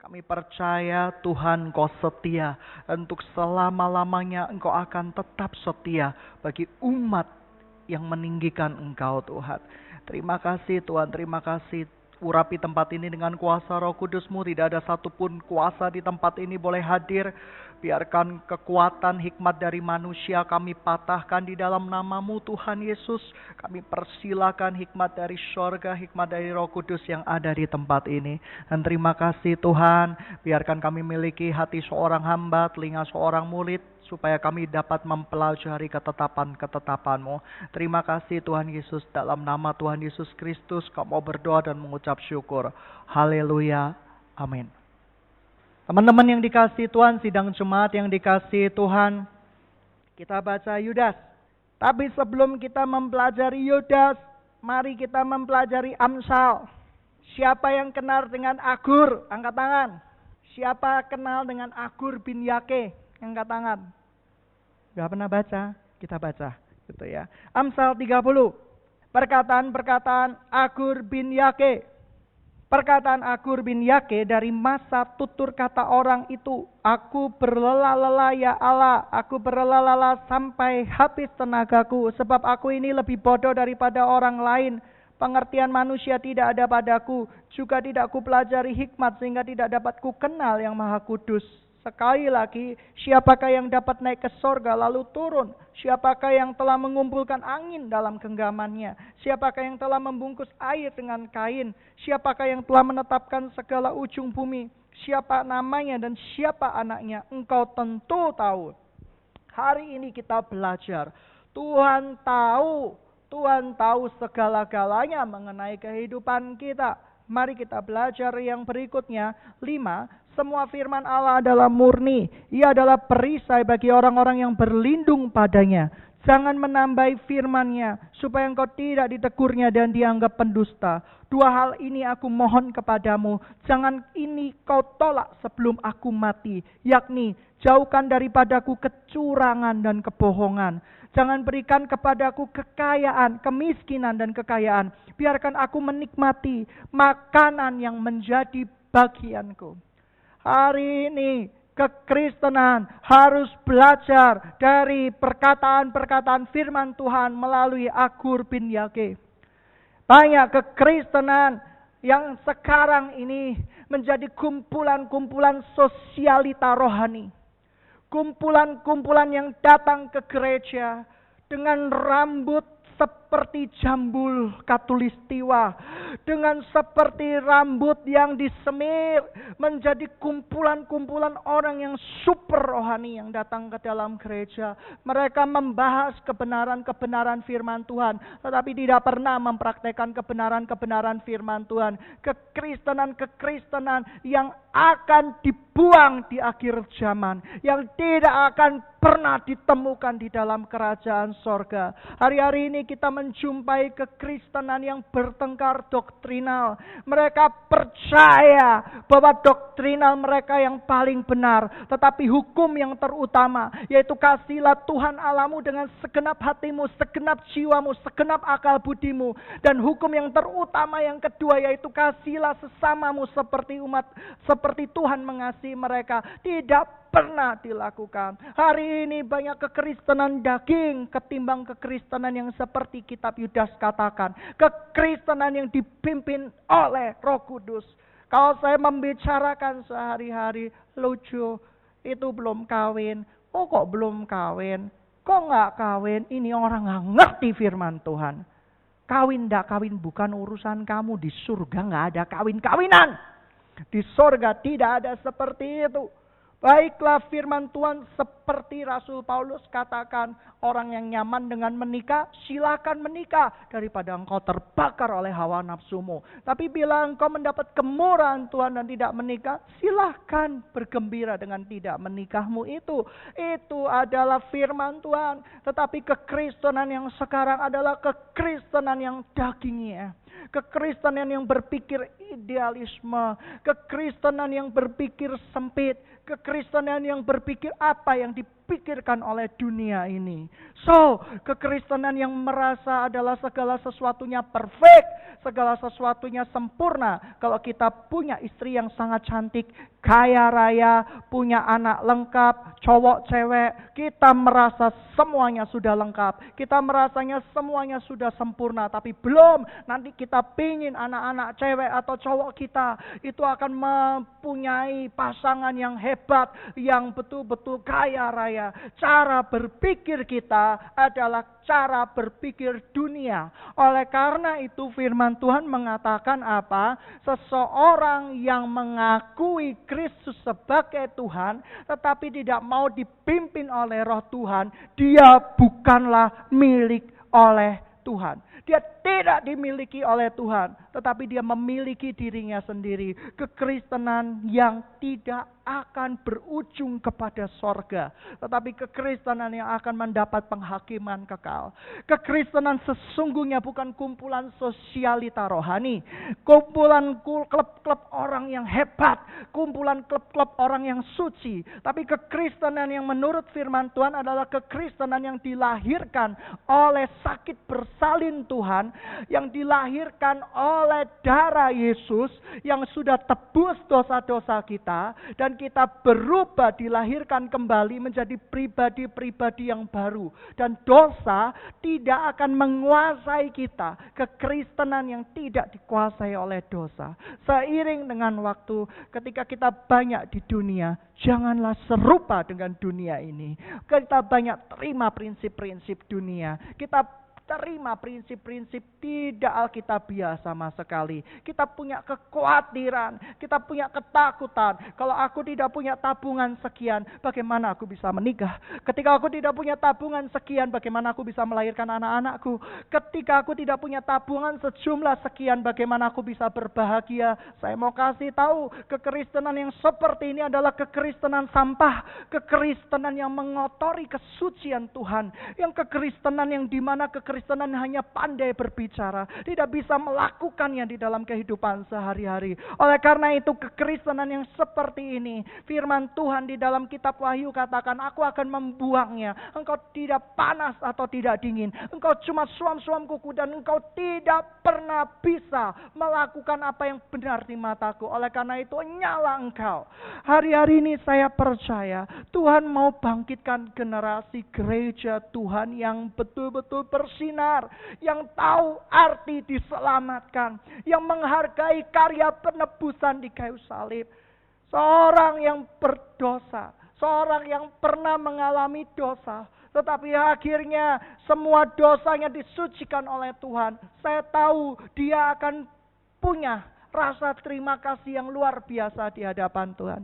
Kami percaya Tuhan Engkau setia. Untuk selama-lamanya Engkau akan tetap setia bagi umat yang meninggikan Engkau Tuhan. Terima kasih Tuhan, terima kasih. Urapi tempat ini dengan kuasa Roh Kudus-Mu. Tidak ada satupun kuasa di tempat ini boleh hadir. Biarkan kekuatan hikmat dari manusia kami patahkan di dalam nama-Mu Tuhan Yesus. Kami persilakan hikmat dari sorga, hikmat dari Roh Kudus yang ada di tempat ini. Dan terima kasih Tuhan, biarkan kami miliki hati seorang hamba, telinga seorang murid, supaya kami dapat mempelajari ketetapan-ketetapan-Mu. Terima kasih Tuhan Yesus, dalam nama Tuhan Yesus Kristus kami mau berdoa dan mengucap syukur. Haleluya. Amin. Teman-teman yang dikasihi Tuhan, sidang jemaat yang dikasihi Tuhan, kita baca Yudas. Tapi sebelum kita mempelajari Yudas, mari kita mempelajari Amsal. Siapa yang kenal dengan Agur? Angkat tangan. Siapa kenal dengan Agur bin Yake? Angkat tangan. Gak pernah baca? Kita baca. Gitu ya. Amsal 30. Perkataan-perkataan Agur bin Yake. Perkataan Agur bin Yake dari masa tutur kata orang itu. Aku berlelah-lelah ya Allah. Aku berlelah-lelah sampai habis tenagaku. Sebab aku ini lebih bodoh daripada orang lain. Pengertian manusia tidak ada padaku. Juga tidak ku pelajari hikmat sehingga tidak dapat ku kenal yang maha kudus. Sekali lagi, siapakah yang dapat naik ke sorga lalu turun? Siapakah yang telah mengumpulkan angin dalam genggamannya? Siapakah yang telah membungkus air dengan kain? Siapakah yang telah menetapkan segala ujung bumi? Siapa namanya dan siapa anaknya? Engkau tentu tahu. Hari ini kita belajar. Tuhan tahu segala-galanya mengenai kehidupan kita. Mari kita belajar yang berikutnya. 5. Semua firman Allah adalah murni. Ia adalah perisai bagi orang-orang yang berlindung padanya. Jangan menambahi firman-Nya, supaya engkau tidak ditegurnya dan dianggap pendusta. 2 hal ini aku mohon kepadamu. Jangan ini kau tolak sebelum aku mati. Yakni, jauhkan daripadaku kecurangan dan kebohongan. Jangan berikan kepadaku kekayaan, kemiskinan dan kekayaan. Biarkan aku menikmati makanan yang menjadi bagianku. Hari ini kekristenan harus belajar dari perkataan-perkataan firman Tuhan melalui Agur bin Yake. Banyak kekristenan yang sekarang ini menjadi kumpulan-kumpulan sosialita rohani. Kumpulan-kumpulan yang datang ke gereja dengan rambut seperti jambul katulistiwa, dengan seperti rambut yang disemir, menjadi kumpulan-kumpulan orang yang super rohani yang datang ke dalam gereja. Mereka membahas kebenaran-kebenaran firman Tuhan, tetapi tidak pernah mempraktekkan kebenaran-kebenaran firman Tuhan. Kekristenan yang akan dibuang di akhir zaman, yang tidak akan pernah ditemukan di dalam kerajaan sorga. Hari-hari ini kita menjumpai kekristenan yang bertengkar doktrinal. Mereka percaya bahwa doktrinal mereka yang paling benar, tetapi hukum yang terutama, yaitu kasihilah Tuhan Allahmu dengan segenap hatimu, segenap jiwamu, segenap akal budimu. Dan hukum yang terutama yang kedua, yaitu kasihilah sesamamu seperti Tuhan mengasihi mereka. Tidak pernah dilakukan. Hari ini banyak kekristenan daging ketimbang kekristenan yang seperti kitab Yudas katakan. Kekristenan yang dipimpin oleh Roh Kudus. Kalau saya membicarakan sehari-hari, lucu, itu belum kawin. Oh kok belum kawin? Kok nggak kawin? Ini orang nggak ngerti firman Tuhan. Kawin nggak kawin bukan urusan kamu. Di surga nggak ada kawin-kawinan. Di surga tidak ada seperti itu. Baiklah firman Tuhan seperti Rasul Paulus katakan, orang yang nyaman dengan menikah, silakan menikah daripada engkau terbakar oleh hawa nafsumu. Tapi bila engkau mendapat kemurahan Tuhan dan tidak menikah, silakan bergembira dengan tidak menikahmu itu. Itu adalah firman Tuhan. Tetapi kekristenan yang sekarang adalah kekristenan yang dagingnya. Kekristenan yang berpikir idealisme, kekristenan yang berpikir sempit, kekristenan yang berpikir apa yang dipikirkan oleh dunia ini. So, kekristenan yang merasa adalah segala sesuatunya perfect, segala sesuatunya sempurna. Kalau kita punya istri yang sangat cantik, kaya raya, punya anak lengkap, cowok cewek, kita merasa semuanya sudah lengkap. Kita merasanya semuanya sudah sempurna, tapi belum. Nanti kita pingin anak-anak cewek atau cowok kita itu akan mempunyai pasangan yang hebat, yang betul-betul kaya raya. Cara berpikir kita adalah cara berpikir dunia. Oleh karena itu firman Tuhan mengatakan apa? Seseorang yang mengakui Kristus sebagai Tuhan, tetapi tidak mau dipimpin oleh Roh Tuhan, dia bukanlah milik oleh Tuhan. Dia tidak dimiliki oleh Tuhan, tetapi dia memiliki dirinya sendiri. Kekristenan yang tidak akan berujung kepada sorga, tetapi kekristenan yang akan mendapat penghakiman kekal. Kekristenan sesungguhnya bukan kumpulan sosialita rohani, kumpulan klub-klub orang yang hebat, kumpulan klub-klub orang yang suci. Tapi kekristenan yang menurut firman Tuhan adalah kekristenan yang dilahirkan oleh sakit bersalin Tuhan, yang dilahirkan oleh darah Yesus yang sudah tebus dosa-dosa kita, dan kita berubah, dilahirkan kembali menjadi pribadi-pribadi yang baru. Dan dosa tidak akan menguasai kita. Kekristenan yang tidak dikuasai oleh dosa. Seiring dengan waktu, ketika kita banyak di dunia, janganlah serupa dengan dunia ini. Kita banyak terima prinsip-prinsip dunia. Kita terima prinsip-prinsip tidak alkitabiah sama sekali. Kita punya kekhawatiran, kita punya ketakutan. Kalau aku tidak punya tabungan sekian, bagaimana aku bisa menikah? Ketika aku tidak punya tabungan sekian, bagaimana aku bisa melahirkan anak-anakku? Ketika aku tidak punya tabungan sejumlah sekian, bagaimana aku bisa berbahagia? Saya mau kasih tahu, kekristenan yang seperti ini adalah kekristenan sampah, kekristenan yang mengotori kesucian Tuhan, yang kekristenan yang dimana kekristenan hanya pandai berbicara, tidak bisa melakukannya di dalam kehidupan sehari-hari. Oleh karena itu kekristenan yang seperti ini, firman Tuhan di dalam kitab Wahyu katakan, aku akan membuangnya. Engkau tidak panas atau tidak dingin, engkau cuma suam-suam kuku, dan engkau tidak pernah bisa melakukan apa yang benar di mataku. Oleh karena itu nyala engkau. Hari-hari ini saya percaya Tuhan mau bangkitkan generasi gereja Tuhan yang betul-betul bersinar, yang tahu arti diselamatkan, yang menghargai karya penebusan di kayu salib. Seorang yang berdosa, seorang yang pernah mengalami dosa, tetapi akhirnya semua dosanya disucikan oleh Tuhan. Saya tahu dia akan punya rasa terima kasih yang luar biasa di hadapan Tuhan.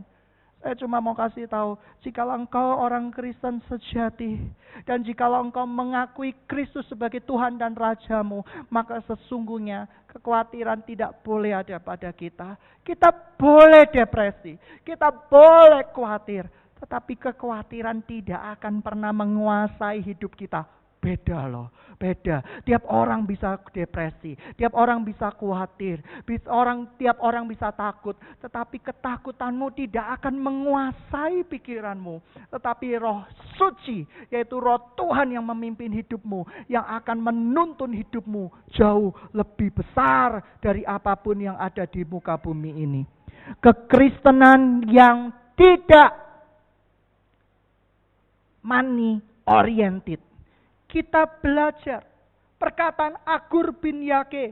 Saya cuma mau kasih tahu, jikalau engkau orang Kristen sejati, dan jikalau engkau mengakui Kristus sebagai Tuhan dan Rajamu, maka sesungguhnya kekhawatiran tidak boleh ada pada kita. Kita boleh depresi, kita boleh khawatir, tetapi kekhawatiran tidak akan pernah menguasai hidup kita. Beda loh, beda. Tiap orang bisa depresi, tiap orang bisa khawatir, tiap orang bisa takut. Tetapi ketakutanmu tidak akan menguasai pikiranmu. Tetapi Roh Suci, yaitu Roh Tuhan yang memimpin hidupmu, yang akan menuntun hidupmu jauh lebih besar dari apapun yang ada di muka bumi ini. Kekristenan yang tidak money oriented. Kita belajar perkataan Agur bin Yake.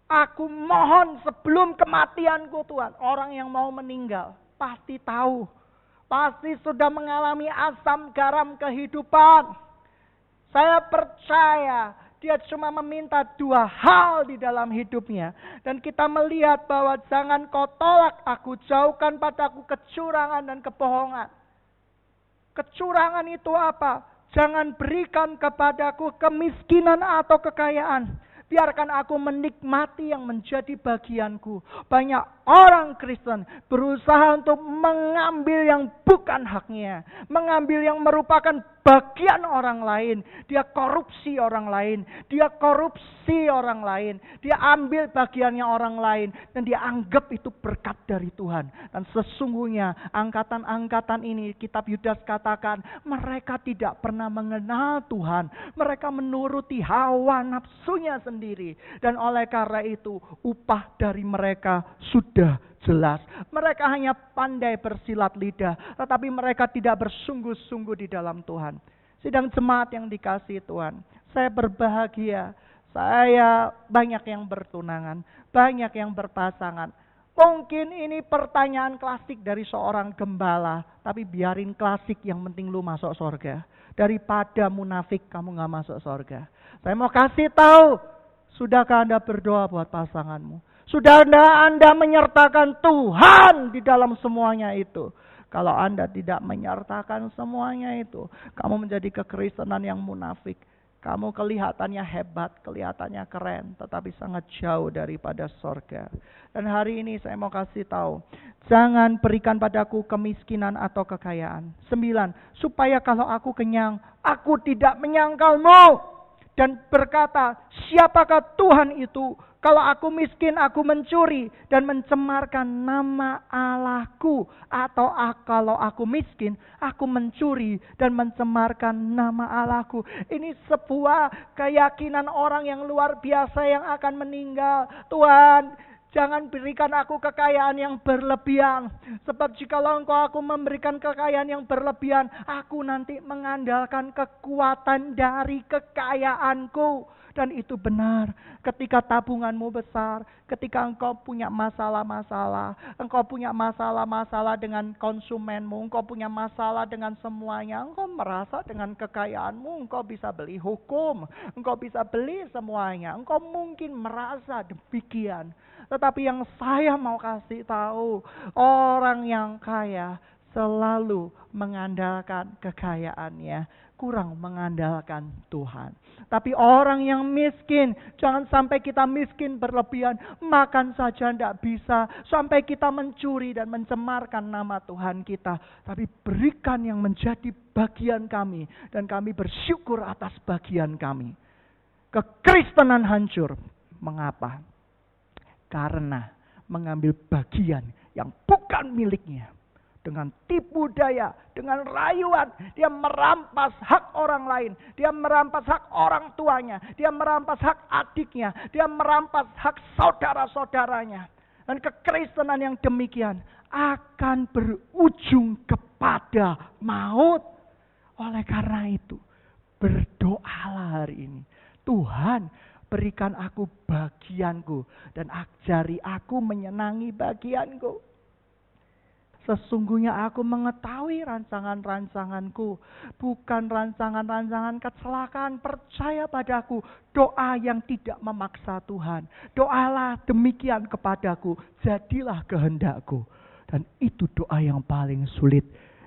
Aku mohon sebelum kematianku Tuhan. Orang yang mau meninggal pasti tahu. Pasti sudah mengalami asam garam kehidupan. Saya percaya dia cuma meminta dua hal di dalam hidupnya. Dan kita melihat bahwa jangan kau tolak aku, jauhkan padaku kecurangan dan kebohongan. Kecurangan itu apa? Jangan berikan kepadaku kemiskinan atau kekayaan. Biarkan aku menikmati yang menjadi bagianku. Banyak orang Kristen berusaha untuk mengambil yang bukan haknya, mengambil yang merupakan bagian orang lain. Dia korupsi orang lain, dia ambil bagiannya orang lain, dan dia anggap itu berkat dari Tuhan. Dan sesungguhnya angkatan-angkatan ini, kitab Yudas katakan, mereka tidak pernah mengenal Tuhan. Mereka menuruti hawa nafsunya sendiri. Dan oleh karena itu, upah dari mereka sudah jelas. Mereka hanya pandai bersilat lidah, tetapi mereka tidak bersungguh-sungguh di dalam Tuhan. Sidang jemaat yang dikasihi Tuhan, saya berbahagia. Saya banyak yang bertunangan, banyak yang berpasangan. Mungkin ini pertanyaan klasik dari seorang gembala, tapi biarin klasik, yang penting lu masuk surga. Daripada munafik kamu gak masuk surga. Saya mau kasih tahu, sudahkah Anda berdoa buat pasanganmu? Sudah Anda menyertakan Tuhan di dalam semuanya itu? Kalau Anda tidak menyertakan semuanya itu, kamu menjadi kekristenan yang munafik. Kamu kelihatannya hebat, kelihatannya keren, tetapi sangat jauh daripada sorga. Dan hari ini saya mau kasih tahu, jangan berikan padaku kemiskinan atau kekayaan. 9, supaya kalau aku kenyang, aku tidak menyangkalmu. Dan berkata, siapakah Tuhan itu? Kalau aku miskin, aku mencuri dan mencemarkan nama Allahku. Atau kalau aku miskin, aku mencuri dan mencemarkan nama Allahku. Ini sebuah keyakinan orang yang luar biasa yang akan meninggal. Tuhan, jangan berikan aku kekayaan yang berlebihan. Sebab jikalau engkau aku memberikan kekayaan yang berlebihan, aku nanti mengandalkan kekuatan dari kekayaanku. Dan itu benar. Ketika tabunganmu besar, ketika engkau punya masalah-masalah, engkau punya masalah-masalah dengan konsumenmu, engkau punya masalah dengan semuanya, engkau merasa dengan kekayaanmu, engkau bisa beli hukum, engkau bisa beli semuanya, engkau mungkin merasa demikian. Tetapi yang saya mau kasih tahu, orang yang kaya selalu mengandalkan kekayaannya, kurang mengandalkan Tuhan. Tapi orang yang miskin, jangan sampai kita miskin berlebihan, makan saja tidak bisa, sampai kita mencuri dan mencemarkan nama Tuhan kita. Tapi berikan yang menjadi bagian kami, dan kami bersyukur atas bagian kami. Kekristenan hancur. Mengapa? Karena mengambil bagian yang bukan miliknya. Dengan tipu daya, dengan rayuan, dia merampas hak orang lain. Dia merampas hak orang tuanya. Dia merampas hak adiknya. Dia merampas hak saudara-saudaranya. Dan kekristenan yang demikian akan berujung kepada maut. Oleh karena itu, berdoalah hari ini. Tuhan, berikan aku bagianku dan ajari aku menyenangi bagianku. Sesungguhnya aku mengetahui rancangan-rancanganku, bukan rancangan-rancangan kecelakaan. Percaya padaku, doa yang tidak memaksa Tuhan. Doalah demikian kepadaku, jadilah kehendakku. Dan itu doa yang paling sulit,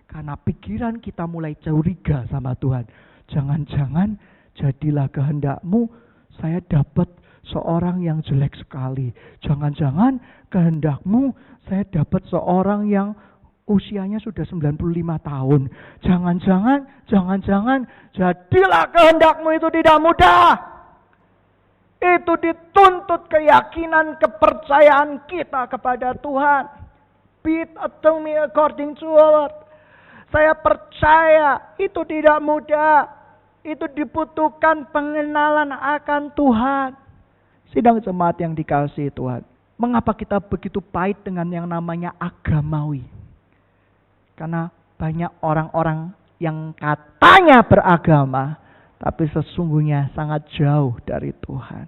karena pikiran kita mulai curiga sama Tuhan. Jangan-jangan jadilah kehendakmu, saya dapat seorang yang jelek sekali. Jangan-jangan kehendakmu, saya dapat seorang yang usianya sudah 95 tahun. Jangan-jangan, jadilah kehendakmu itu tidak mudah. Itu dituntut keyakinan, kepercayaan kita kepada Tuhan. Be it unto me according to your word. Saya percaya itu tidak mudah. Itu dibutuhkan pengenalan akan Tuhan. Sidang jemaat yang dikasihi Tuhan, mengapa kita begitu pahit dengan yang namanya agamawi? Karena banyak orang-orang yang katanya beragama, tapi sesungguhnya sangat jauh dari Tuhan.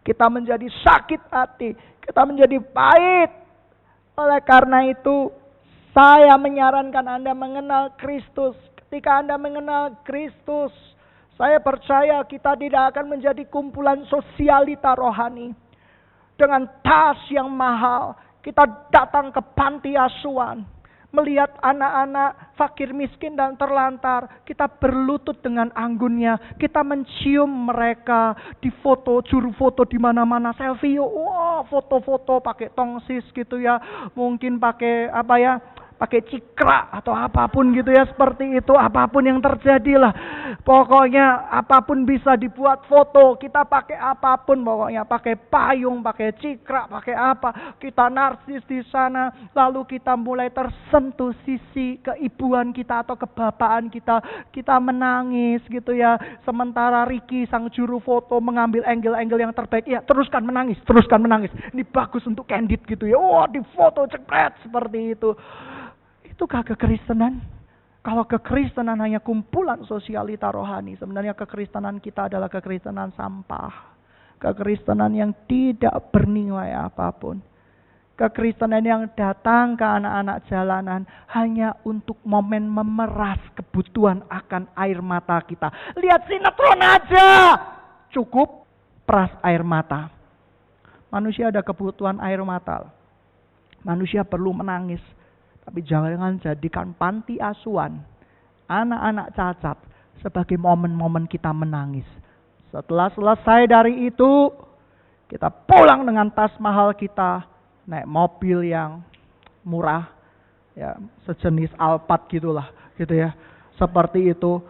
Kita menjadi sakit hati, kita menjadi pahit. Oleh karena itu, saya menyarankan Anda mengenal Kristus. Ketika Anda mengenal Kristus, saya percaya kita tidak akan menjadi kumpulan sosialita rohani. Dengan tas yang mahal, kita datang ke panti asuhan. Melihat anak-anak fakir miskin dan terlantar, kita berlutut dengan anggunnya, kita mencium mereka, di foto, juru foto di mana-mana, selfie, wah foto-foto pakai tongsis gitu ya, mungkin pakai pakai cikra atau apapun gitu ya, seperti itu, apapun yang terjadi lah. Pokoknya apapun bisa dibuat foto, kita pakai apapun, pokoknya pakai payung, pakai cikra, pakai apa, kita narsis di sana, lalu kita mulai tersentuh sisi keibuan kita atau kebapaan kita menangis gitu ya. Sementara Ricky sang juru foto mengambil angle-angle yang terbaik, ya teruskan menangis. Ini bagus untuk candid gitu ya. Wah, di foto cepret seperti itu. Itukah kekristenan? Kalau kekristenan hanya kumpulan sosialita rohani, sebenarnya kekristenan kita adalah kekristenan sampah. Kekristenan yang tidak bernilai apapun. Kekristenan yang datang ke anak-anak jalanan hanya untuk momen memeras kebutuhan akan air mata kita. Lihat sinetron aja, cukup peras air mata. Manusia ada kebutuhan air mata. Manusia perlu menangis. Tapi jangan jadikan panti asuhan anak-anak cacat sebagai momen-momen kita menangis. Setelah selesai dari itu, kita pulang dengan tas mahal kita, naik mobil yang murah, ya sejenis Alphard gitulah, gitu ya. Seperti itu,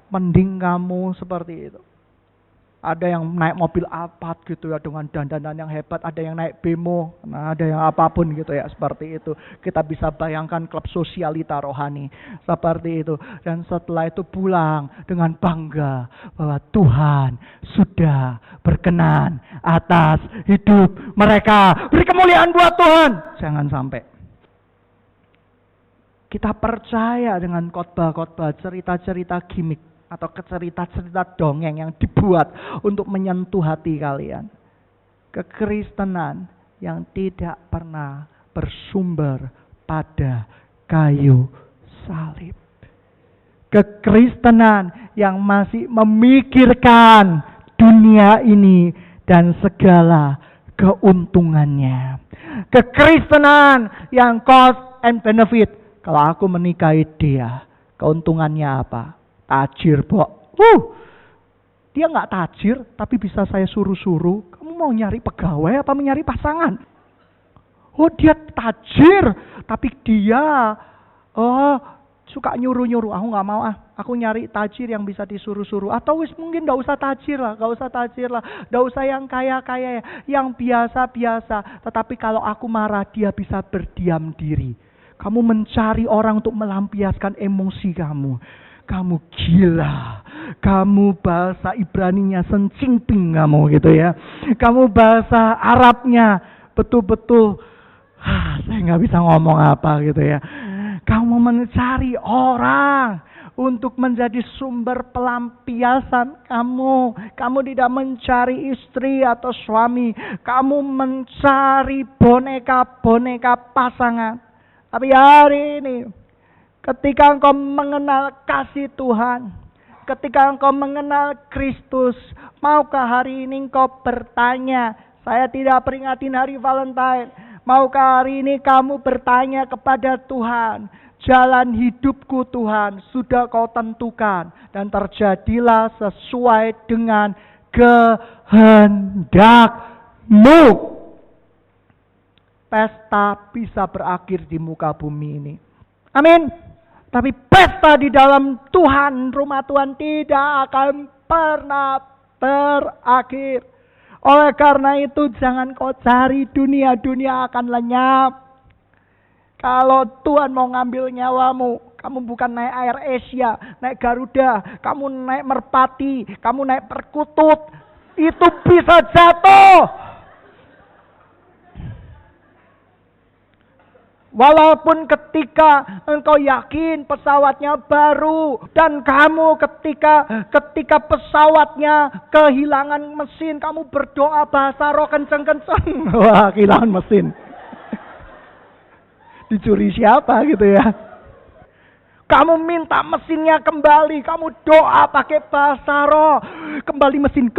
mending kamu seperti itu. Ada yang naik mobil Alphard gitu ya dengan dandanan yang hebat, ada yang naik bemo, ada yang apapun gitu ya, seperti itu. Kita bisa bayangkan klub sosialita rohani seperti itu. Dan setelah itu pulang dengan bangga bahwa Tuhan sudah berkenan atas hidup mereka. Beri kemuliaan buat Tuhan. Jangan sampai kita percaya dengan khotbah-khotbah, cerita-cerita gimmick atau cerita-cerita dongeng yang dibuat untuk menyentuh hati kalian. Kekristenan yang tidak pernah bersumber pada kayu salib. Kekristenan yang masih memikirkan dunia ini dan segala keuntungannya. Kekristenan yang cost and benefit. Kalau aku menikahi dia, keuntungannya apa? Tajir, Pok. Dia nggak tajir, tapi bisa saya suruh-suruh. Kamu mau nyari pegawai apa mencari pasangan? Oh, dia tajir, tapi dia suka nyuruh-nyuruh. Aku nggak mau aku nyari tajir yang bisa disuruh-suruh. Atau mungkin nggak usah tajir lah, nggak usah yang kaya-kaya, yang biasa-biasa. Tetapi kalau aku marah, dia bisa berdiam diri. Kamu mencari orang untuk melampiaskan emosi kamu. Kamu gila, kamu bahasa Ibraninya sencingping kamu gitu ya. Kamu bahasa Arabnya betul-betul, saya nggak bisa ngomong apa gitu ya. Kamu mencari orang untuk menjadi sumber pelampiasan kamu. Kamu tidak mencari istri atau suami. Kamu mencari boneka-boneka pasangan. Tapi hari ini, ketika engkau mengenal kasih Tuhan, ketika engkau mengenal Kristus, maukah hari ini engkau bertanya, saya tidak peringatin hari Valentine, maukah hari ini kamu bertanya kepada Tuhan, jalan hidupku Tuhan sudah kau tentukan, dan terjadilah sesuai dengan kehendak-Mu. Pesta bisa berakhir di muka bumi ini. Amin. Tapi pesta di dalam Tuhan, rumah Tuhan tidak akan pernah berakhir. Oleh karena itu jangan kau cari dunia akan lenyap. Kalau Tuhan mau ngambil nyawamu, kamu bukan naik Air Asia, naik Garuda, kamu naik Merpati, kamu naik Perkutut, itu bisa jatuh. Walaupun ketika engkau yakin pesawatnya baru dan kamu ketika pesawatnya kehilangan mesin, kamu berdoa bahasa roh kenceng-kenceng. Wah, kehilangan mesin. Dicuri siapa gitu ya. Kamu minta mesinnya kembali, kamu doa pakai bahasa roh. Kembali mesin,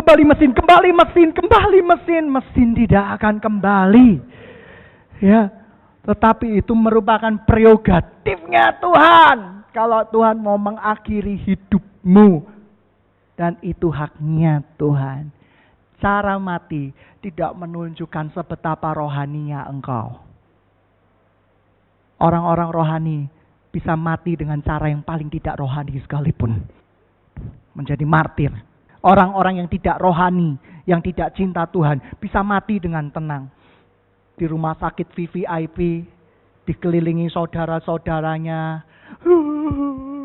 mesin tidak akan kembali. Ya. Tetapi itu merupakan prerogatifnya Tuhan. Kalau Tuhan mau mengakhiri hidupmu. Dan itu haknya Tuhan. Cara mati tidak menunjukkan sebetapa rohaninya engkau. Orang-orang rohani bisa mati dengan cara yang paling tidak rohani sekalipun. Menjadi martir. Orang-orang yang tidak rohani, yang tidak cinta Tuhan, bisa mati dengan tenang. Di rumah sakit VVIP, dikelilingi saudara-saudaranya.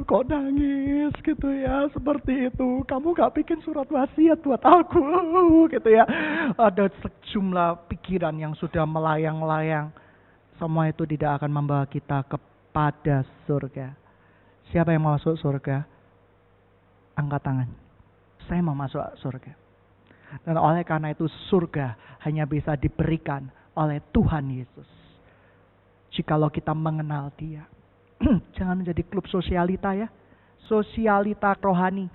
Kok nangis gitu ya, seperti itu. Kamu gak bikin surat wasiat buat aku gitu ya. Ada sejumlah pikiran yang sudah melayang-layang. Semua itu tidak akan membawa kita kepada surga. Siapa yang mau masuk surga? Angkat tangan. Saya mau masuk surga. Dan oleh karena itu surga hanya bisa diberikan oleh Tuhan Yesus. Jikalau kita mengenal Dia. Jangan menjadi klub sosialita ya. Sosialita rohani.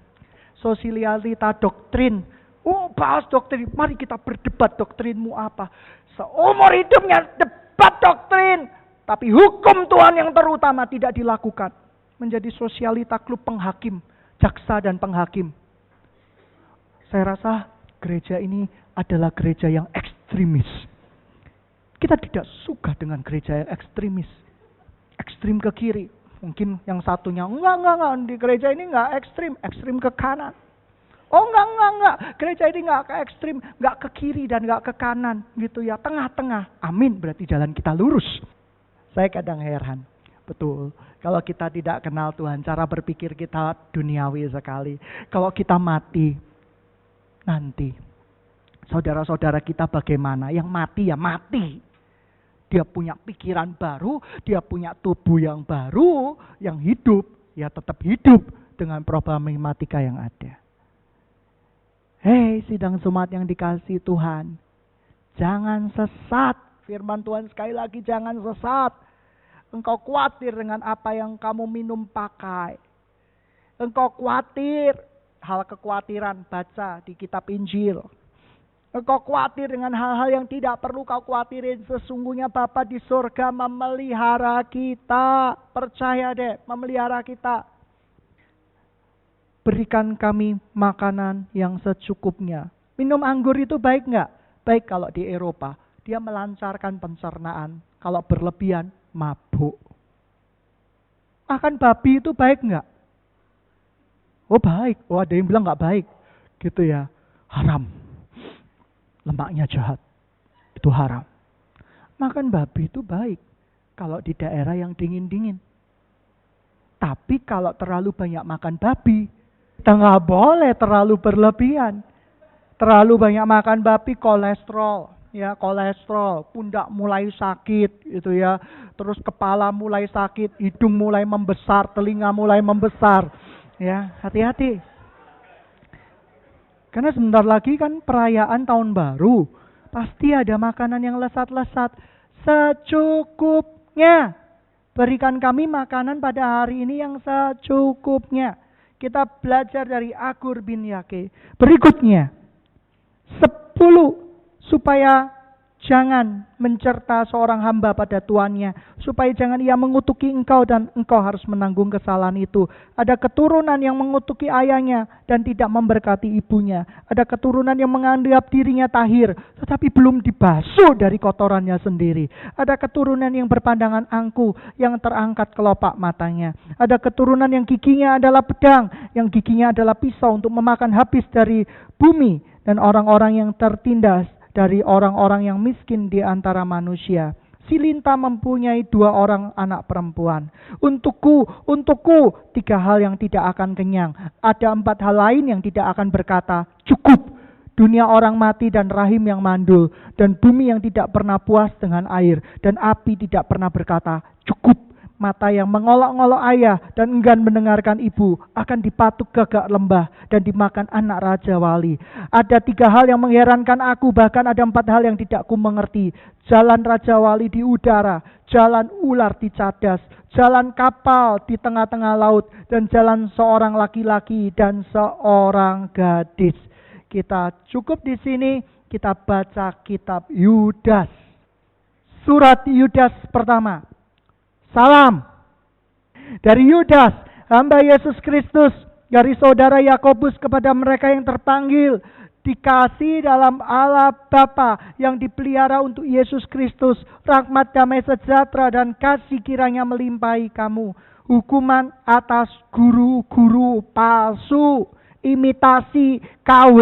Sosialita doktrin. Oh, bahas doktrin. Mari kita berdebat, doktrinmu apa. Seumur hidupnya debat doktrin. Tapi hukum Tuhan yang terutama tidak dilakukan. Menjadi sosialita klub penghakim. Jaksa dan penghakim. Saya rasa gereja ini adalah gereja yang ekstremis. Kita tidak suka dengan gereja yang ekstremis. Ekstrim ke kiri. Mungkin yang satunya, enggak. Di gereja ini enggak ekstrim. Ekstrim ke kanan. Oh enggak. Gereja ini enggak ke ekstrim. Enggak ke kiri dan enggak ke kanan. Gitu ya. Tengah-tengah. Amin. Berarti jalan kita lurus. Saya kadang heran. Betul. Kalau kita tidak kenal Tuhan, cara berpikir kita duniawi sekali. Kalau kita mati, nanti saudara-saudara kita bagaimana? Yang mati ya mati. Dia punya pikiran baru, dia punya tubuh yang baru, yang hidup, ya tetap hidup dengan problematika yang ada. Hei sidang jemaat yang dikasihi Tuhan, jangan sesat. Firman Tuhan sekali lagi, jangan sesat. Engkau khawatir dengan apa yang kamu minum pakai. Engkau khawatir, hal kekhawatiran baca di kitab Injil. Engkau khawatir dengan hal-hal yang tidak perlu kau khawatirin. Sesungguhnya Bapa di surga memelihara kita. Percaya deh, memelihara kita. Berikan kami makanan yang secukupnya. Minum anggur itu baik nggak? Baik kalau di Eropa. Dia melancarkan pencernaan. Kalau berlebihan, mabuk. Makan babi itu baik nggak? Oh baik. Oh ada yang bilang nggak baik. Gitu ya. Haram. Lemaknya jahat. Itu haram. Makan babi itu baik. Kalau di daerah yang dingin-dingin. Tapi kalau terlalu banyak makan babi. Kita nggak boleh terlalu berlebihan. Terlalu banyak makan babi kolesterol. Ya kolesterol. Pundak mulai sakit. Gitu ya. Terus kepala mulai sakit. Hidung mulai membesar. Telinga mulai membesar. Ya hati-hati. Karena sebentar lagi kan perayaan tahun baru. Pasti ada makanan yang lesat-lesat. Secukupnya. Berikan kami makanan pada hari ini yang secukupnya. Kita belajar dari Agur bin Yake. Berikutnya. 10. Supaya jangan mencerta seorang hamba pada tuannya. Supaya jangan ia mengutuki engkau dan engkau harus menanggung kesalahan itu. Ada keturunan yang mengutuki ayahnya dan tidak memberkati ibunya. Ada keturunan yang menganggap dirinya tahir tetapi belum dibasuh dari kotorannya sendiri. Ada keturunan yang berpandangan angkuh yang terangkat kelopak matanya. Ada keturunan yang giginya adalah pedang, yang giginya adalah pisau untuk memakan habis dari bumi. Dan orang-orang yang tertindas dari orang-orang yang miskin di antara manusia. Si Linta mempunyai 2 orang anak perempuan. Untukku, 3 hal yang tidak akan kenyang. Ada 4 hal lain yang tidak akan berkata, cukup. Dunia orang mati dan rahim yang mandul. Dan bumi yang tidak pernah puas dengan air. Dan api tidak pernah berkata, cukup. Mata yang mengolok-ngolok ayah dan enggan mendengarkan ibu akan dipatuk gagak lembah dan dimakan anak Raja Wali. Ada 3 hal yang mengherankan aku, bahkan ada 4 hal yang tidak ku mengerti. Jalan Raja Wali di udara, jalan ular di cadas, jalan kapal di tengah-tengah laut, dan jalan seorang laki-laki dan seorang gadis. Kita cukup di sini, kita baca kitab Yudas. Surat Yudas pertama. Salam dari Yudas, hamba Yesus Kristus, dari saudara Yakobus kepada mereka yang terpanggil, dikasih dalam Allah Bapa yang dipelihara untuk Yesus Kristus, rahmat, damai sejahtera dan kasih kiranya melimpahi kamu. Hukuman atas guru-guru palsu, imitasi, KW.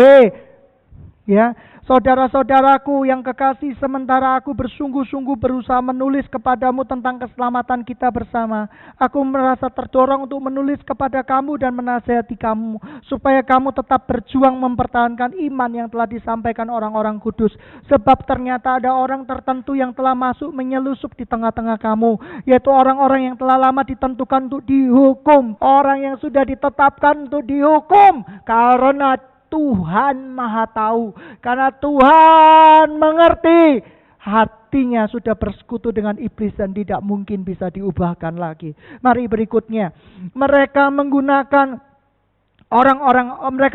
Ya, saudara-saudaraku yang kekasih, sementara aku bersungguh-sungguh berusaha menulis kepadamu tentang keselamatan kita bersama, aku merasa terdorong untuk menulis kepada kamu dan menasihati kamu, supaya kamu tetap berjuang mempertahankan iman yang telah disampaikan orang-orang kudus. Sebab ternyata ada orang tertentu yang telah masuk menyelusup di tengah-tengah kamu, yaitu orang-orang yang telah lama ditentukan untuk dihukum, orang yang sudah ditetapkan untuk dihukum, karena Tuhan Maha Tahu, karena Tuhan mengerti hatinya sudah bersekutu dengan iblis dan tidak mungkin bisa diubahkan lagi. Mari berikutnya, mereka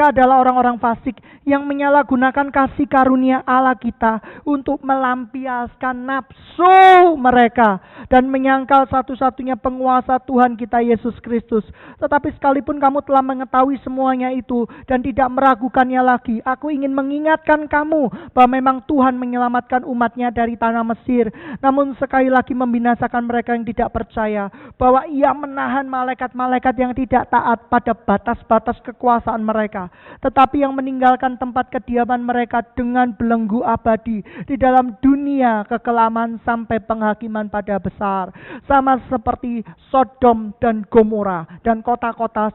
adalah orang-orang fasik yang menyalahgunakan kasih karunia Allah kita untuk melampiaskan nafsu mereka dan menyangkal satu-satunya penguasa Tuhan kita Yesus Kristus. Tetapi sekalipun kamu telah mengetahui semuanya itu dan tidak meragukannya lagi, aku ingin mengingatkan kamu bahwa memang Tuhan menyelamatkan umatnya dari tanah Mesir, namun sekali lagi membinasakan mereka yang tidak percaya, bahwa Ia menahan malaikat-malaikat yang tidak taat pada batas-batas kekuasaan mereka, tetapi yang meninggalkan tempat kediaman mereka dengan belenggu abadi di dalam dunia kekelaman sampai penghakiman pada besar, sama seperti Sodom dan Gomora dan kota-kota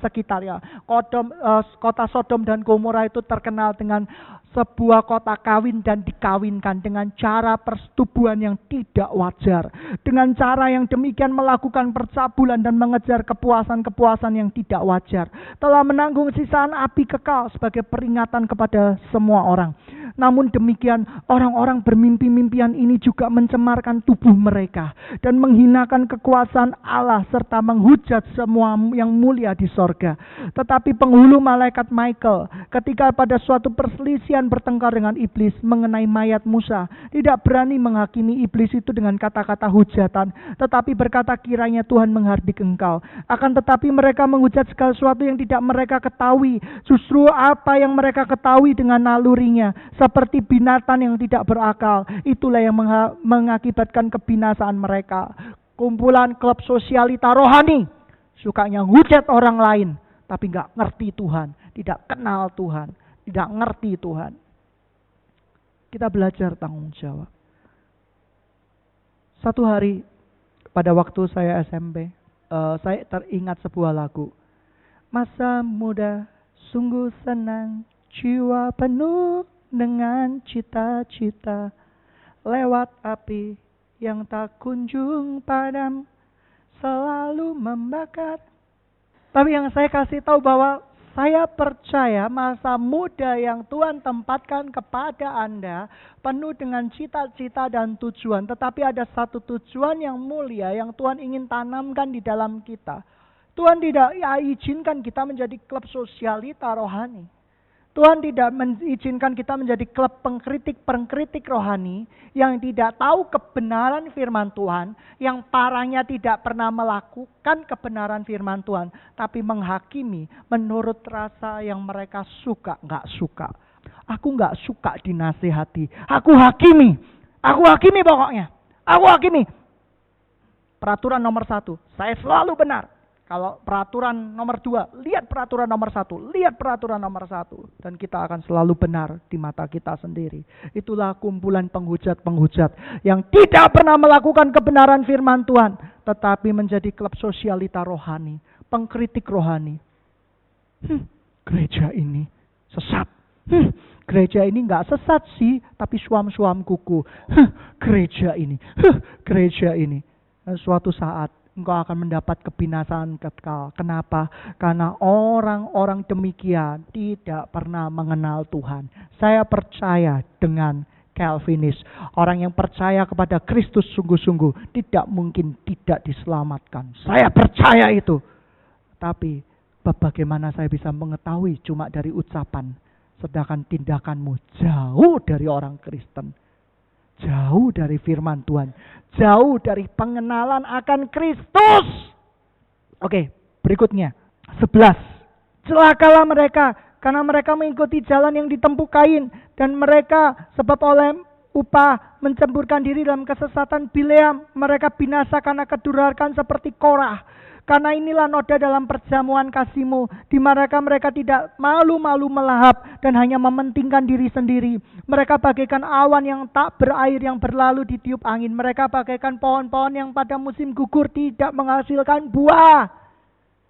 sekitarnya. Kota Sodom dan Gomora itu terkenal dengan sebuah kota kawin dan dikawinkan dengan cara persetubuhan yang tidak wajar. Dengan cara yang demikian melakukan percabulan dan mengejar kepuasan-kepuasan yang tidak wajar. Telah menanggung sisaan api kekal sebagai peringatan kepada semua orang. Namun demikian, orang-orang bermimpi-mimpian ini juga mencemarkan tubuh mereka dan menghinakan kekuasaan Allah serta menghujat semua yang mulia di sorga. Tetapi penghulu malaikat Michael, ketika pada suatu perselisihan bertengkar dengan iblis mengenai mayat Musa, tidak berani menghakimi iblis itu dengan kata-kata hujatan, tetapi berkata, kiranya Tuhan menghardik engkau. Akan tetapi mereka menghujat segala sesuatu yang tidak mereka ketahui, justru apa yang mereka ketahui dengan nalurinya, seperti binatang yang tidak berakal. Itulah yang mengakibatkan kebinasaan mereka. Kumpulan klub sosialita rohani, sukanya hujat orang lain, tapi gak ngerti Tuhan, tidak kenal Tuhan, tidak ngerti Tuhan. Kita belajar tanggung jawab. Satu hari pada waktu saya SMP, saya teringat sebuah lagu. Masa muda sungguh senang, jiwa penuh dengan cita-cita, lewat api yang tak kunjung padam, selalu membakar. Tapi yang saya kasih tahu bahwa saya percaya masa muda yang Tuhan tempatkan kepada Anda penuh dengan cita-cita dan tujuan. Tetapi ada satu tujuan yang mulia yang Tuhan ingin tanamkan di dalam kita. Tuhan tidak izinkan kita menjadi klub sosialita rohani. Tuhan tidak mengizinkan kita menjadi klub pengkritik rohani yang tidak tahu kebenaran firman Tuhan, yang parahnya tidak pernah melakukan kebenaran firman Tuhan, tapi menghakimi menurut rasa yang mereka suka, nggak suka. Aku nggak suka dinasihati, aku hakimi pokoknya, aku hakimi. Peraturan nomor 1, saya selalu benar. Kalau peraturan nomor 2, lihat peraturan nomor 1, lihat peraturan nomor 1. Dan kita akan selalu benar di mata kita sendiri. Itulah kumpulan penghujat-penghujat yang tidak pernah melakukan kebenaran firman Tuhan, tetapi menjadi klub sosialita rohani, pengkritik rohani. Gereja ini sesat. Gereja ini gak sesat sih, tapi suam-suam kuku. Gereja ini. Dan suatu saat engkau akan mendapat kebinasaan kekal. Kenapa? Karena orang-orang demikian tidak pernah mengenal Tuhan. Saya percaya dengan Calvinis. Orang yang percaya kepada Kristus sungguh-sungguh tidak mungkin tidak diselamatkan. Saya percaya itu. Tapi bagaimana saya bisa mengetahui cuma dari ucapan, sedangkan tindakanmu jauh dari orang Kristen. Jauh dari firman Tuhan. Jauh dari pengenalan akan Kristus. Oke, berikutnya. 11. Celakalah mereka, karena mereka mengikuti jalan yang ditempuh Kain. Dan mereka sebab oleh upah mencemburkan diri dalam kesesatan Bileam. Mereka binasa karena kedurhakaan seperti Korah. Karena inilah noda dalam perjamuan kasih-Mu, di mana mereka tidak malu-malu melahap dan hanya mementingkan diri sendiri. Mereka bagaikan awan yang tak berair yang berlalu ditiup angin. Mereka bagaikan pohon-pohon yang pada musim gugur tidak menghasilkan buah.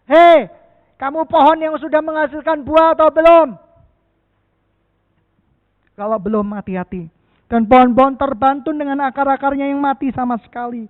Hei, kamu pohon yang sudah menghasilkan buah atau belum? Kalau belum, hati-hati. Dan pohon-pohon terbantun dengan akar-akarnya yang mati sama sekali.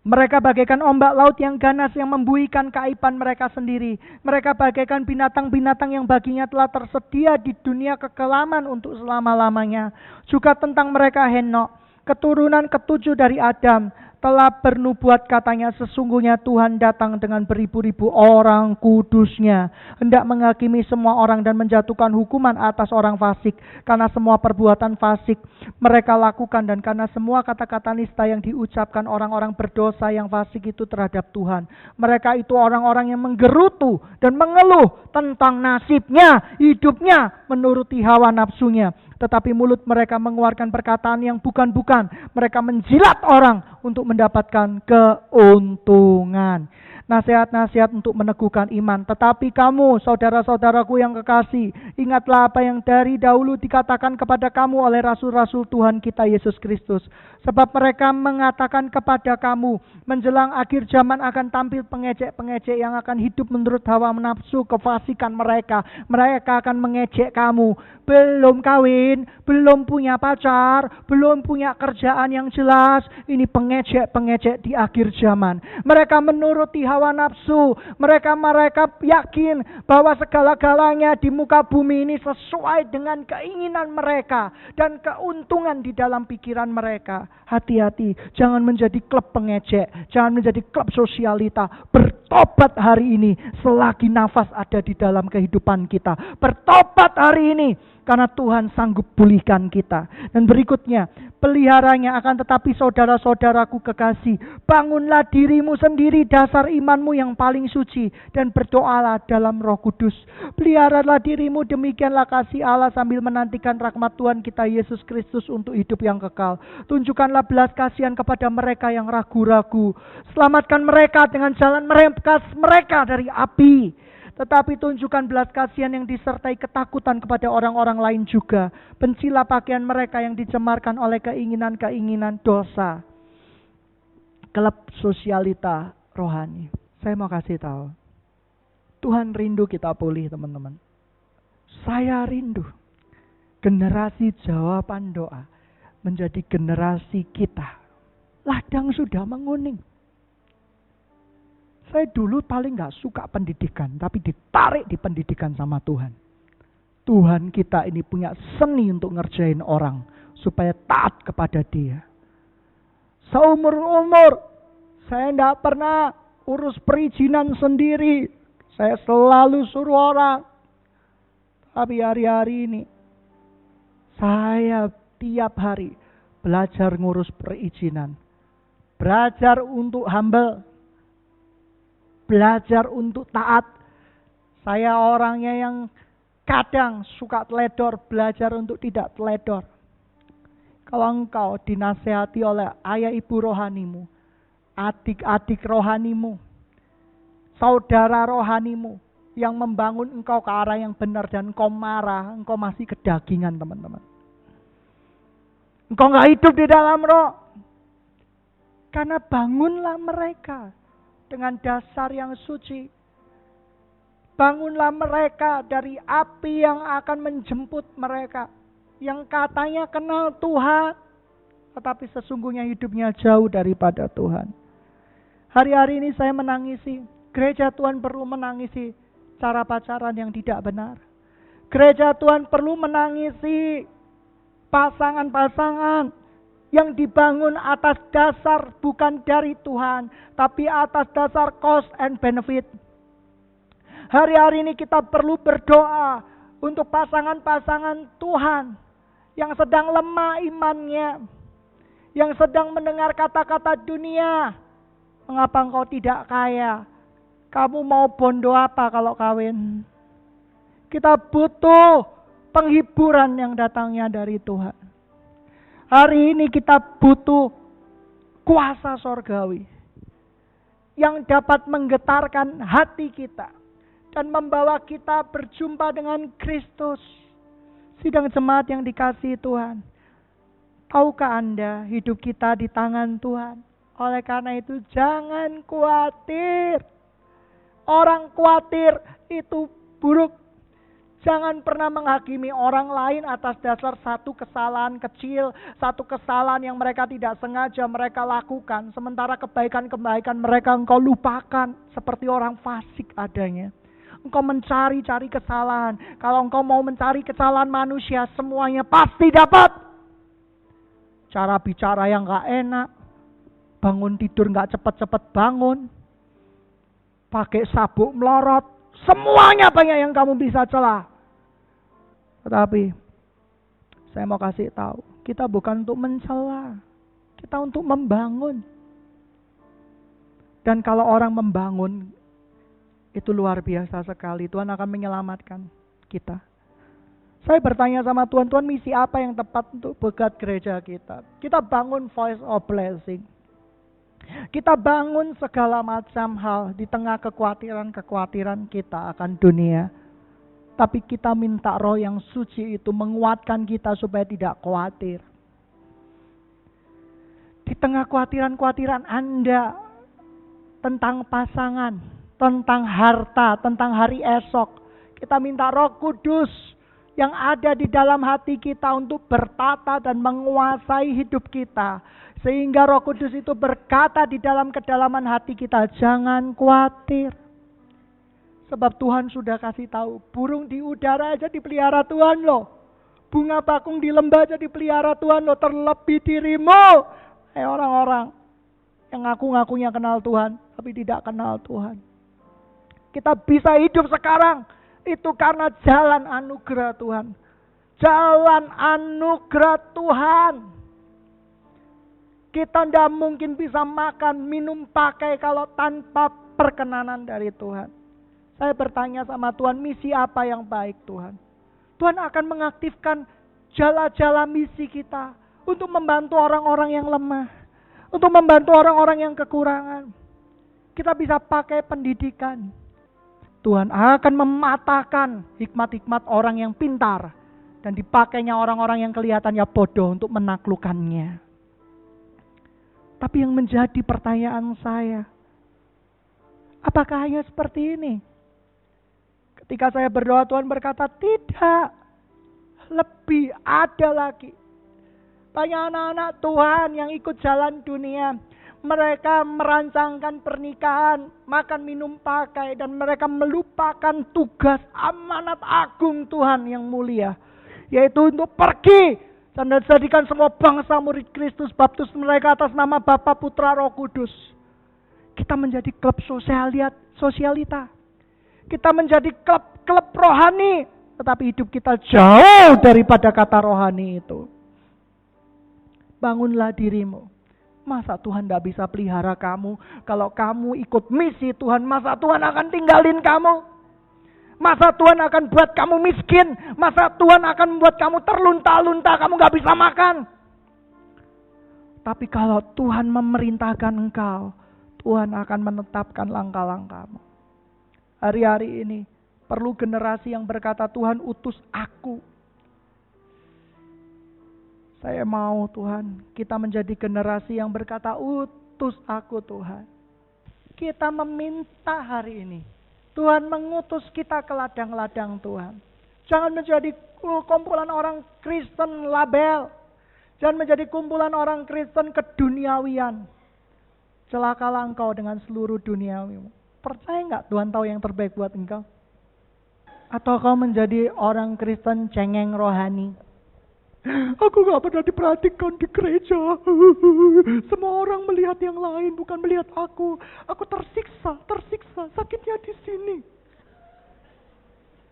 Mereka bagaikan ombak laut yang ganas yang membuihkan keaiban mereka sendiri. Mereka bagaikan binatang-binatang yang baginya telah tersedia di dunia kekelaman untuk selama-lamanya. Juga tentang mereka Henok, keturunan ketujuh dari Adam, telah bernubuat katanya, sesungguhnya Tuhan datang dengan beribu-ribu orang kudusnya, hendak menghakimi semua orang dan menjatuhkan hukuman atas orang fasik, karena semua perbuatan fasik mereka lakukan, dan karena semua kata-kata nista yang diucapkan orang-orang berdosa yang fasik itu terhadap Tuhan. Mereka itu orang-orang yang menggerutu dan mengeluh tentang nasibnya, hidupnya menuruti hawa nafsunya. Tetapi mulut mereka mengeluarkan perkataan yang bukan-bukan. Mereka menjilat orang untuk mendapatkan keuntungan. Nasihat-nasihat untuk meneguhkan iman. Tetapi kamu, saudara-saudaraku yang kekasih, ingatlah apa yang dari dahulu dikatakan kepada kamu oleh rasul-rasul Tuhan kita Yesus Kristus. Sebab mereka mengatakan kepada kamu, menjelang akhir zaman akan tampil pengejek-pengejek yang akan hidup menurut hawa nafsu kefasikan mereka. Mereka akan mengejek kamu. Belum kawin, belum punya pacar, belum punya kerjaan yang jelas. Ini pengejek-pengejek di akhir zaman. Mereka menuruti hawa nafsu. Mereka yakin bahwa segala-galanya di muka bumi ini sesuai dengan keinginan mereka dan keuntungan di dalam pikiran mereka. Hati-hati, jangan menjadi klub pengejek, jangan menjadi klub sosialita. Bertobat hari ini selagi nafas ada di dalam kehidupan kita. Bertobat hari ini karena Tuhan sanggup pulihkan kita. Dan berikutnya, peliharanya akan tetapi saudara-saudaraku kekasih, bangunlah dirimu sendiri dasar imanmu yang paling suci, dan berdoalah dalam Roh Kudus. Peliharalah dirimu, demikianlah kasih Allah sambil menantikan rahmat Tuhan kita Yesus Kristus untuk hidup yang kekal. Tunjukkanlah belas kasihan kepada mereka yang ragu-ragu. Selamatkan mereka dengan jalan mereka dari api. Tetapi tunjukkan belas kasihan yang disertai ketakutan kepada orang-orang lain juga. Bencilah pakaian mereka yang dicemarkan oleh keinginan-keinginan dosa. Klub sosialita rohani. Saya mau kasih tahu, Tuhan rindu kita pulih, teman-teman. Saya rindu generasi jawaban doa menjadi generasi kita. Ladang sudah menguning. Saya dulu paling gak suka pendidikan, tapi ditarik di pendidikan sama Tuhan. Tuhan kita ini punya seni untuk ngerjain orang supaya taat kepada Dia. Seumur-umur saya gak pernah urus perizinan sendiri. Saya selalu suruh orang. Tapi hari-hari ini saya tiap hari belajar ngurus perizinan. Belajar untuk humble. Belajar untuk taat. Saya orangnya yang kadang suka teledor, belajar untuk tidak teledor. Kalau engkau dinasehati oleh ayah ibu rohanimu, adik-adik rohanimu, saudara rohanimu, yang membangun engkau ke arah yang benar dan engkau marah, engkau masih kedagingan, teman-teman. Engkau gak hidup di dalam roh. Karena bangunlah mereka dengan dasar yang suci. Bangunlah mereka dari api yang akan menjemput mereka. Yang katanya kenal Tuhan, tetapi sesungguhnya hidupnya jauh daripada Tuhan. Hari-hari ini saya menangisi. Gereja Tuhan perlu menangisi cara pacaran yang tidak benar. Gereja Tuhan perlu menangisi pasangan-pasangan yang dibangun atas dasar bukan dari Tuhan, tapi atas dasar cost and benefit. Hari-hari ini kita perlu berdoa untuk pasangan-pasangan Tuhan yang sedang lemah imannya, yang sedang mendengar kata-kata dunia. Mengapa engkau tidak kaya? Kamu mau bondo apa kalau kawin? Kita butuh penghiburan yang datangnya dari Tuhan. Hari ini kita butuh kuasa sorgawi yang dapat menggetarkan hati kita dan membawa kita berjumpa dengan Kristus. Sidang jemaat yang dikasihi Tuhan, tahukah Anda hidup kita di tangan Tuhan? Oleh karena itu jangan khawatir. Orang khawatir itu buruk. Jangan pernah menghakimi orang lain atas dasar satu kesalahan kecil, satu kesalahan yang mereka tidak sengaja mereka lakukan. Sementara kebaikan-kebaikan mereka engkau lupakan seperti orang fasik adanya. Engkau mencari-cari kesalahan. Kalau engkau mau mencari kesalahan manusia, semuanya pasti dapat. Cara bicara yang gak enak, bangun tidur gak cepat-cepat bangun, pakai sabuk melorot, semuanya banyak yang kamu bisa celah. Tetapi saya mau kasih tahu, kita bukan untuk mencela, kita untuk membangun. Dan kalau orang membangun, itu luar biasa sekali. Tuhan akan menyelamatkan kita. Saya bertanya sama Tuhan, Tuhan misi apa yang tepat untuk begat gereja kita? Kita bangun Voice of Blessing. Kita bangun segala macam hal di tengah kekhawatiran-kekhawatiran kita akan dunia. Tapi kita minta Roh yang suci itu menguatkan kita supaya tidak khawatir. Di tengah kekhawatiran-kekhawatiran Anda tentang pasangan, tentang harta, tentang hari esok, kita minta Roh Kudus yang ada di dalam hati kita untuk bertata dan menguasai hidup kita. Sehingga Roh Kudus itu berkata di dalam kedalaman hati kita, jangan khawatir. Sebab Tuhan sudah kasih tahu, burung di udara aja dipelihara Tuhan loh. Bunga bakung di lembah aja dipelihara Tuhan loh. Terlebih dirimu. Orang-orang yang ngaku-ngakunya kenal Tuhan, tapi tidak kenal Tuhan. Kita bisa hidup sekarang, itu karena jalan anugerah Tuhan. Jalan anugerah Tuhan. Kita tidak mungkin bisa makan, minum, pakai kalau tanpa perkenanan dari Tuhan. Saya bertanya sama Tuhan, misi apa yang baik Tuhan? Tuhan akan mengaktifkan jala-jala misi kita untuk membantu orang-orang yang lemah, untuk membantu orang-orang yang kekurangan. Kita bisa pakai pendidikan. Tuhan akan mematahkan hikmat-hikmat orang yang pintar dan dipakainya orang-orang yang kelihatannya bodoh untuk menaklukkannya. Tapi yang menjadi pertanyaan saya, apakah hanya seperti ini? Ketika saya berdoa, Tuhan berkata, tidak, lebih ada lagi. Banyak anak-anak Tuhan yang ikut jalan dunia. Mereka merancangkan pernikahan, makan, minum, pakai. Dan mereka melupakan tugas amanat agung Tuhan yang mulia. Yaitu untuk pergi dan menjadikan semua bangsa murid Kristus, baptis mereka atas nama Bapa, Putra, Roh Kudus. Kita menjadi klub sosialita. Kita menjadi klub rohani, tetapi hidup kita jauh daripada kata rohani itu. Bangunlah dirimu. Masa Tuhan tidak bisa pelihara kamu? Kalau kamu ikut misi Tuhan, masa Tuhan akan tinggalin kamu? Masa Tuhan akan buat kamu miskin? Masa Tuhan akan membuat kamu terlunta-lunta, kamu gak bisa makan? Tapi kalau Tuhan memerintahkan engkau, Tuhan akan menetapkan langkah-langkahmu. Hari-hari ini perlu generasi yang berkata, Tuhan utus aku. Saya mau Tuhan, kita menjadi generasi yang berkata, utus aku Tuhan. Kita meminta hari ini, Tuhan mengutus kita ke ladang-ladang Tuhan. Jangan menjadi kumpulan orang Kristen label. Jangan menjadi kumpulan orang Kristen keduniawian. Celakalah engkau dengan seluruh duniawimu. Percaya enggak Tuhan tahu yang terbaik buat engkau? Atau kau menjadi orang Kristen cengeng rohani? Aku gak pernah diperhatikan di gereja. Semua orang melihat yang lain, bukan melihat aku. Aku tersiksa, sakitnya di sini.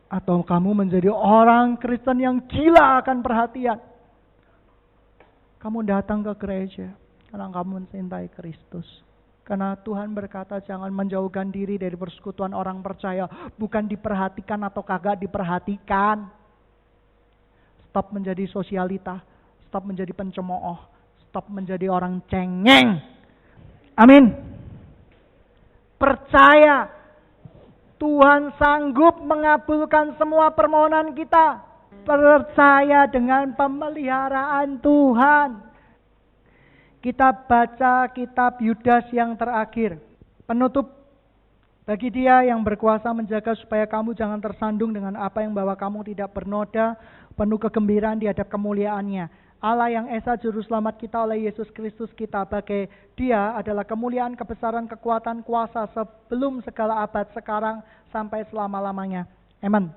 Atau kamu menjadi orang Kristen yang gila akan perhatian. Kamu datang ke gereja karena kamu mencintai Kristus. Karena Tuhan berkata jangan menjauhkan diri dari persekutuan orang percaya. Bukan diperhatikan atau kagak diperhatikan. Stop menjadi sosialita. Stop menjadi pencemooh. Stop menjadi orang cengeng. Amin. Percaya Tuhan sanggup mengabulkan semua permohonan kita. Percaya dengan pemeliharaan Tuhan. Kita baca kitab Yudas yang terakhir. Penutup. Bagi Dia yang berkuasa menjaga supaya kamu jangan tersandung dengan apa yang membawa kamu tidak bernoda, penuh kegembiraan di hadap kemuliaannya. Allah yang Esa Juru Selamat kita oleh Yesus Kristus kita. Bagi Dia adalah kemuliaan, kebesaran, kekuatan, kuasa sebelum segala abad, sekarang sampai selama-lamanya. Amen.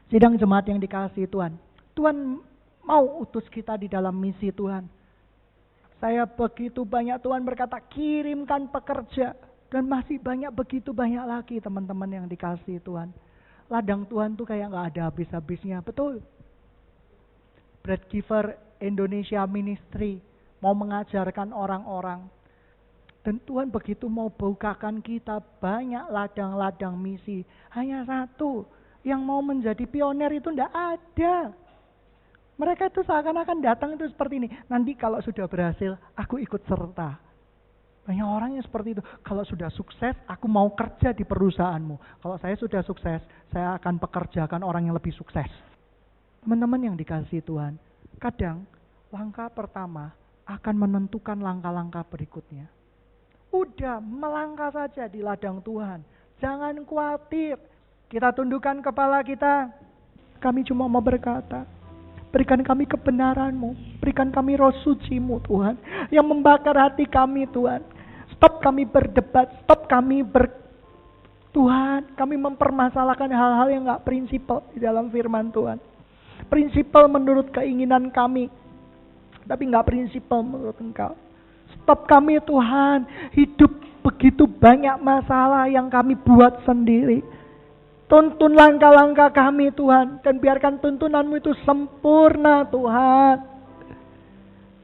Sidang jemaat yang dikasihi Tuhan. Tuhan mau utus kita di dalam misi Tuhan. Saya begitu banyak, Tuhan berkata kirimkan pekerja. Dan masih begitu banyak lagi teman-teman yang dikasihi Tuhan. Ladang Tuhan tuh kayak gak ada habis-habisnya. Betul. Bread Giver Indonesia Ministry mau mengajarkan orang-orang. Dan Tuhan begitu mau bukakan kita banyak ladang-ladang misi. Hanya satu yang mau menjadi pionir itu ndak ada. Mereka itu seakan-akan datang itu seperti ini. Nanti kalau sudah berhasil, aku ikut serta. Banyak orang yang seperti itu. Kalau sudah sukses, aku mau kerja di perusahaanmu. Kalau saya sudah sukses, saya akan pekerjakan orang yang lebih sukses. Teman-teman yang dikasihi Tuhan, kadang langkah pertama akan menentukan langkah-langkah berikutnya. Udah, melangkah saja di ladang Tuhan. Jangan khawatir. Kita tundukkan kepala kita. Kami cuma mau berkata, berikan kami kebenaran-Mu. Berikan kami roh suci-Mu Tuhan. Yang membakar hati kami Tuhan. Stop kami berdebat. Stop kami Tuhan, kami mempermasalahkan hal-hal yang gak prinsipal di dalam firman Tuhan. Prinsipal menurut keinginan kami. Tapi gak prinsipal menurut Engkau. Stop kami Tuhan. Hidup begitu banyak masalah yang kami buat sendiri. Tuntun langkah-langkah kami Tuhan. Dan biarkan tuntunan-Mu itu sempurna Tuhan.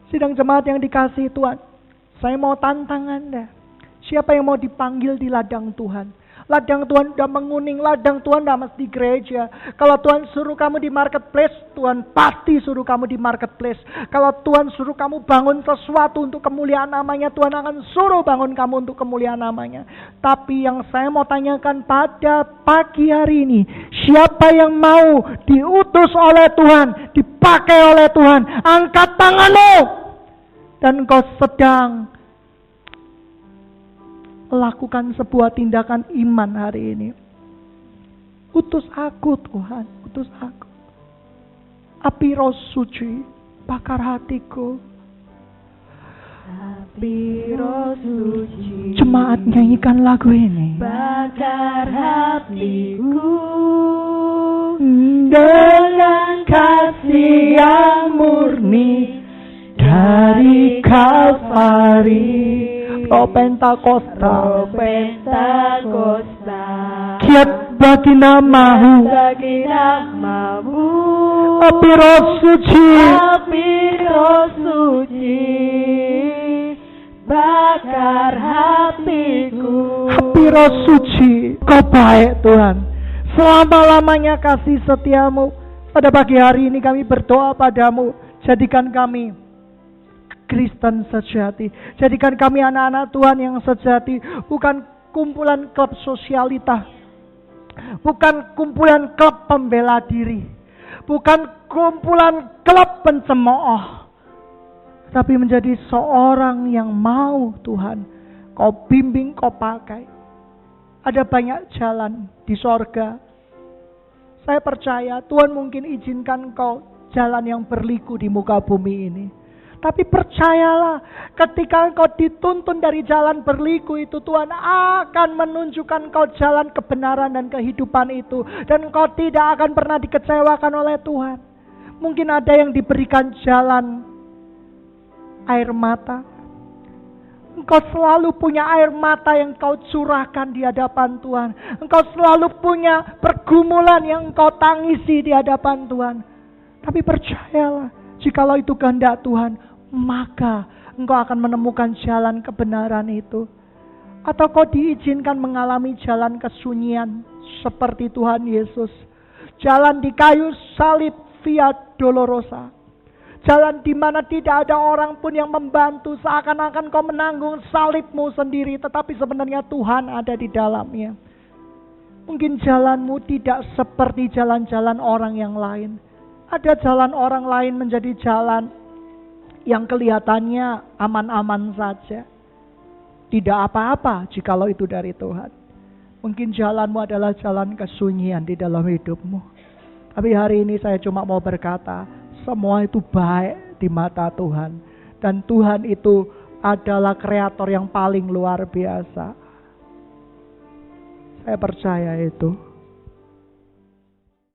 Sidang jemaat yang dikasihi Tuhan. Saya mau tantang Anda. Siapa yang mau dipanggil di ladang Tuhan? Ladang Tuhan udah menguning. Ladang Tuhan udah mesti gereja. Kalau Tuhan suruh kamu di marketplace, Tuhan pasti suruh kamu di marketplace. Kalau Tuhan suruh kamu bangun sesuatu untuk kemuliaan namanya, Tuhan akan suruh bangun kamu untuk kemuliaan namanya. Tapi yang saya mau tanyakan pada pagi hari ini, siapa yang mau diutus oleh Tuhan, dipakai oleh Tuhan? Angkat tanganmu. Dan kau sedang lakukan sebuah tindakan iman hari ini. Utus aku Tuhan, utus aku. Api roh suci, bakar hatiku. Api roh suci, Jemaat nyanyikan lagu ini. bakar hatiku dengan kasih yang murni Dari Kalvari, Roh Pentakosta, Kiat bagi namamu, bagi namamu. Api roh suci, Api roh suci, bakar hatiku. Api roh suci, Kau baik Tuhan. Selama-lamanya kasih setiamu. Pada pagi hari ini kami berdoa padamu. Jadikan kami Kristen sejati. Jadikan kami anak-anak Tuhan yang sejati. Bukan kumpulan klub sosialita. Bukan kumpulan klub pembela diri. Bukan kumpulan klub pencemooh. Tapi menjadi seorang yang mau Tuhan Kau bimbing, Kau pakai. Ada banyak jalan di sorga. Saya percaya Tuhan mungkin izinkan kau jalan yang berliku di muka bumi ini. Tapi percayalah, ketika engkau dituntun dari jalan berliku itu, Tuhan akan menunjukkan kau jalan kebenaran dan kehidupan itu. Dan engkau tidak akan pernah dikecewakan oleh Tuhan. Mungkin ada yang diberikan jalan air mata. Engkau selalu punya air mata yang kau curahkan di hadapan Tuhan. Engkau selalu punya pergumulan yang engkau tangisi di hadapan Tuhan. Tapi percayalah, Jikalau itu kehendak Tuhan, maka engkau akan menemukan jalan kebenaran itu. Atau kau diizinkan mengalami jalan kesunyian seperti Tuhan Yesus. Jalan di kayu salib via dolorosa. Jalan di mana tidak ada orang pun yang membantu. Seakan-akan kau menanggung salibmu sendiri. Tetapi sebenarnya Tuhan ada di dalamnya. Mungkin jalanmu tidak seperti jalan-jalan orang yang lain. Ada jalan orang lain menjadi jalan yang kelihatannya aman-aman saja. Tidak apa-apa jikalau itu dari Tuhan. Mungkin jalanmu adalah jalan kesunyian di dalam hidupmu. Tapi hari ini saya cuma mau berkata, semua itu baik di mata Tuhan. Dan Tuhan itu adalah kreator yang paling luar biasa. Saya percaya itu.